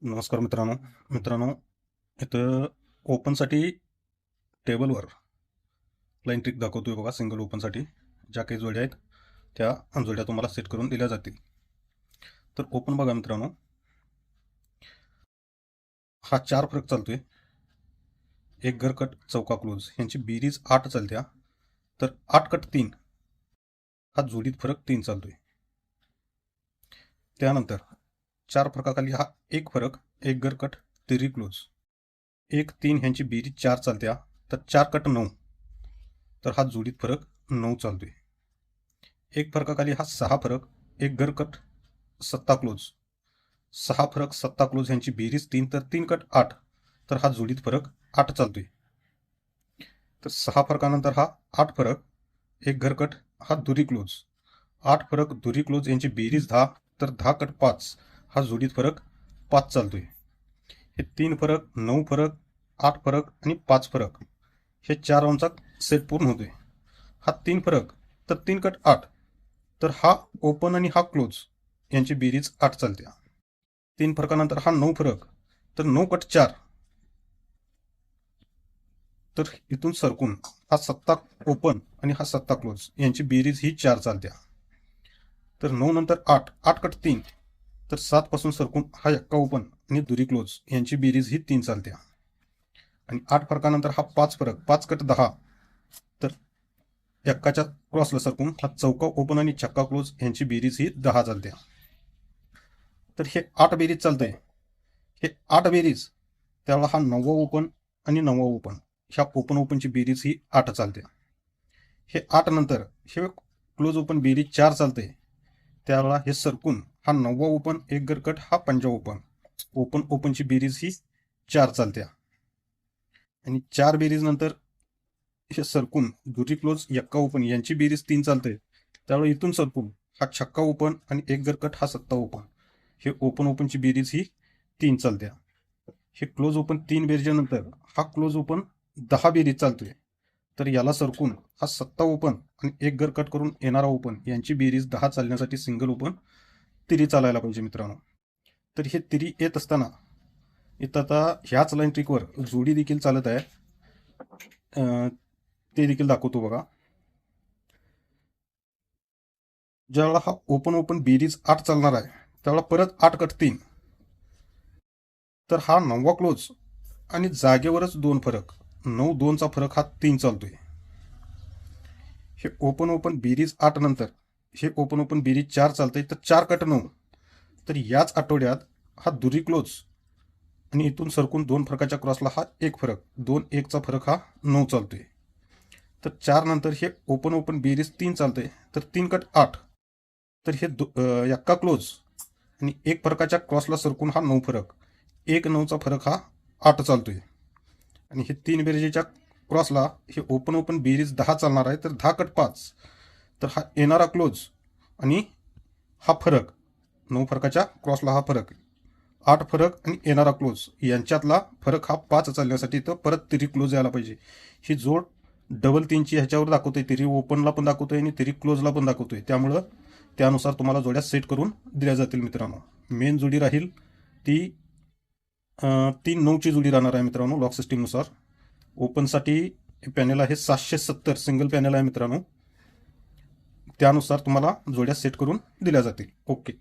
नमस्कार मित्रांनो इथं ओपनसाठी टेबलवर लाईन ट्रिक दाखवतोय बघा. सिंगल ओपनसाठी ज्या काही जोड्या आहेत त्या जोड्या तुम्हाला सेट करून दिल्या जातील. तर ओपन बघा मित्रांनो, हा 4 फरक चालतोय. एक घर कट चौका क्लोज यांची बेरीज 8 चालत्या. तर 8 कट 3 हा जोडीत फरक 3 चालतोय. त्यानंतर 4 फरकाखाली हा एक फरक एक घर कट तिरी क्लोज 1 3 ह्यांची बेरीज 4 चालत्या. तर 4 कट 9 तर हा जोडीत फरक 9 चालतोय. एक फरकाखाली हा 6 फरक एक घर कट सत्ता क्लोज 6 फरक सत्ता क्लोज ह्यांची बेरीज 3 तर 3 कट 8 तर हा जोडीत फरक 8 चालतोय. तर 6 फरकानंतर हा 8 फरक एक घर कट हा दुरी क्लोज 8 फरक दुरी क्लोज यांची बेरीज 10 तर 10 कट 5 हा जोडीत फरक 5 चालतोय. हे 3 फरक 9 फरक 8 फरक आणि 5 फरक हे 4 राऊंडचा सेट पूर्ण होतोय. हा 3 फरक तर 3 कट 8 तर हा ओपन आणि हा क्लोज यांची बेरीज 8 चालत्या. 3 फरकानंतर हा 9 फरक तर 9 कट 4 तर इथून सरकून हा सत्ता ओपन आणि हा सत्ता क्लोज यांची बेरीज ही 4 चालत्या. तर 9 नंतर 8 8 कट 3 तर 7 पासून सरकून हा एक्का ओपन आणि दुरी क्लोज यांची बेरीज ही 3 चालत्या. आणि 8 फरकानंतर हा 5 फरक 5 कट 10 तर एक्काच्या क्रॉसला सरकून हा चौका ओपन आणि छक्का क्लोज यांची बेरीज ही 10 चालत्या. तर हे 8 बेरीज चालतंय. हे 8 बेरीज त्यावेळेला हा 9वा ओपन आणि 9वा ओपन ह्या ओपनची बेरीज ही 8 चालते. हे 8 नंतर हे क्लोज ओपन बेरीज 4 चालते. त्यावेळेला हे सरकून हा 9वा ओपन एक गरकट हा 5वा ओपनची बेरीज ही 4 चालत्या. आणि 4 बेरीज नंतर हे सरकून दुरी क्लोज एक्का ओपन यांची बेरीज 3 चालते. त्यावेळेला इथून सरकून हा छक्का ओपन आणि एक गरकट हा सत्ता ओपन हे ओपनची बेरीज ही 3 चालत्या. हे क्लोज ओपन 3 बेरीजनंतर हा क्लोज ओपन 10 बेरीज चालतोय. तर याला सरकून हा सत्ता ओपन आणि एक घर कट करून येणारा ओपन यांची बेरीज 10 चालण्यासाठी सिंगल ओपन तिरी चालायला पाहिजे मित्रांनो. तर हे तिरी येत असताना इथं आता ह्याच लाईन ट्रिकवर जोडी देखील चालत आहे. ते देखील दाखवतो बघा. ज्यावेळेला हा ओपन बेरीज 8 चालणार आहे त्यावेळेला परत 8 कट 3 तर हा 9वा क्लोज आणि जागेवरच 2 फरक 9 2चा फरक हा 3 चालतोय. हे ओपन बेरीज 8 नंतर हे ओपन बेरीज 4 चालतंय. तर 4 कट 9 तर याच आठवड्यात हा दुरी क्लोज आणि इथून सरकून 2 फरकाच्या क्रॉसला हा एक फरक 2 1चा फरक हा 9 चालतोय. तर 4 नंतर हे ओपन बेरीज 3 चालतंय. तर 3 कट 8 तर हे एक्का क्लोज आणि एक फरकाच्या क्रॉसला सरकून हा 9 फरक 1 9चा फरक हा 8 चालतोय. आणि हे 3 बेरीजच्या क्रॉसला हे ओपन बेरीज 10 चालणार आहे. तर 10 कट 5 तर हा येणारा क्लोज आणि हा फरक 9 फरकाच्या क्रॉसला हा फरक 8 फरक आणि येणारा क्लोज यांच्यातला फरक हा 5 चालण्यासाठी तर परत तिरी क्लोज यायला पाहिजे. ही जोड डबल 3ची ह्याच्यावर दाखवतोय. तिरी ओपनला पण दाखवतोय आणि तिरी क्लोजला पण दाखवतोय. त्यामुळं त्यानुसार तुम्हाला जोड्या सेट करून दिल्या जातील मित्रांनो. मेन जोडी राहील ती 3 9ची जोडी राहणार आहे मित्रांनो. लॉक सिस्टीमनुसार ओपनसाठी पॅनेल आहे 770 सिंगल पॅनेल आहे मित्रांनो. त्यानुसार तुम्हाला जोड्या सेट करून दिल्या जातील. ओके.